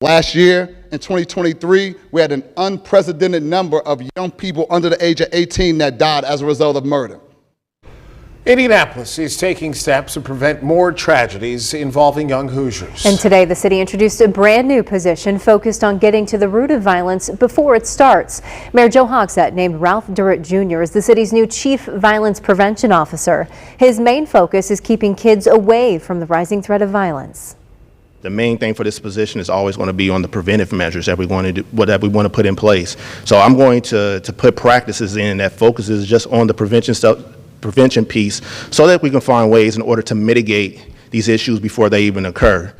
Last year, in 2023, we had an unprecedented number of young people under the age of 18 that died as a result of murder. Indianapolis is taking steps to prevent more tragedies involving young Hoosiers. And today, the city introduced a brand new position focused on getting to the root of violence before it starts. Mayor Joe Hogsett named Ralph Durrett Jr. as the city's new Chief Violence Prevention Officer. His main focus is keeping kids away from the rising threat of violence. The main thing for this position is always going to be on the preventive measures that we want to do, that we want to put in place. So I'm going to put practices in that focuses just on the prevention piece so that we can find ways in order to mitigate these issues before they even occur.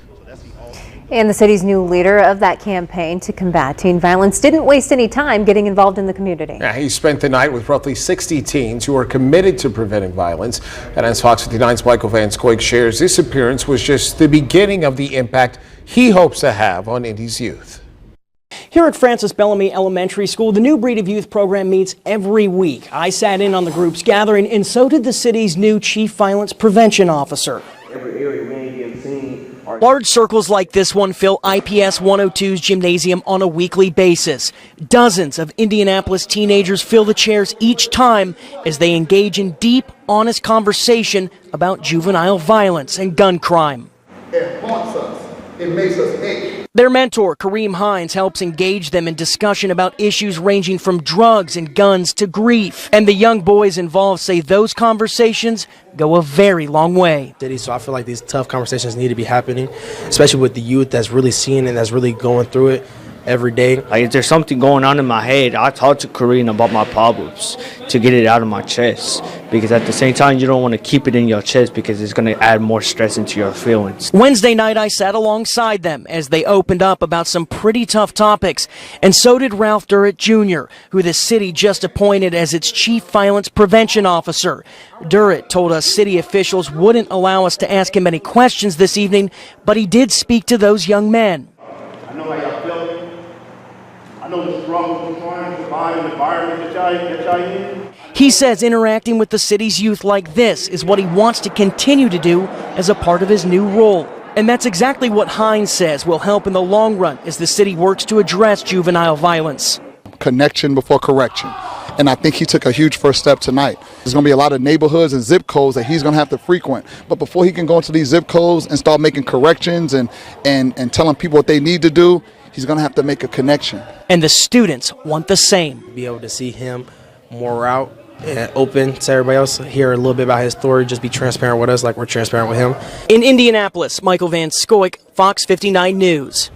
And the city's new leader of that campaign to combat teen violence didn't waste any time getting involved in the community. Yeah, he spent the night with roughly 60 teens who are committed to preventing violence. And as Fox 59's Michael Van Scoik shares, this appearance was just the beginning of the impact he hopes to have on Indy's youth. Here at Francis Bellamy Elementary School, the New Breed of Youth program meets every week. I sat in on the group's gathering, and so did the city's new Chief Violence Prevention Officer. Large circles like this one fill IPS 102's gymnasium on a weekly basis. Dozens of Indianapolis teenagers fill the chairs each time as they engage in deep, honest conversation about juvenile violence and gun crime. It haunts us. It makes us ache. Their mentor, Kareem Hines, helps engage them in discussion about issues ranging from drugs and guns to grief. And the young boys involved say those conversations go a very long way. So I feel like these tough conversations need to be happening, especially with the youth that's really seeing and that's really going through it every day. Like if there's something going on in my head, I talk to Kareem about my problems to get it out of my chest. Because at the same time, you don't want to keep it in your chest because it's going to add more stress into your feelings. Wednesday night, I sat alongside them as they opened up about some pretty tough topics. And so did Ralph Durrett Jr., who the city just appointed as its Chief Violence Prevention Officer. Durrett told us city officials wouldn't allow us to ask him any questions this evening, but he did speak to those young men. I know how y'all feel. I know the struggle of trying to provide an environment that y'all in. He says interacting with the city's youth like this is what he wants to continue to do as a part of his new role. And that's exactly what Hines says will help in the long run as the city works to address juvenile violence. Connection before correction. And I think he took a huge first step tonight. There's going to be a lot of neighborhoods and zip codes that he's going to have to frequent. But before he can go into these zip codes and start making corrections and telling people what they need to do, he's going to have to make a connection. And the students want the same. Be able to see him more out and open to everybody else, hear a little bit about his story, just be transparent with us like we're transparent with him. In Indianapolis, Michael Van Scoik, Fox 59 News.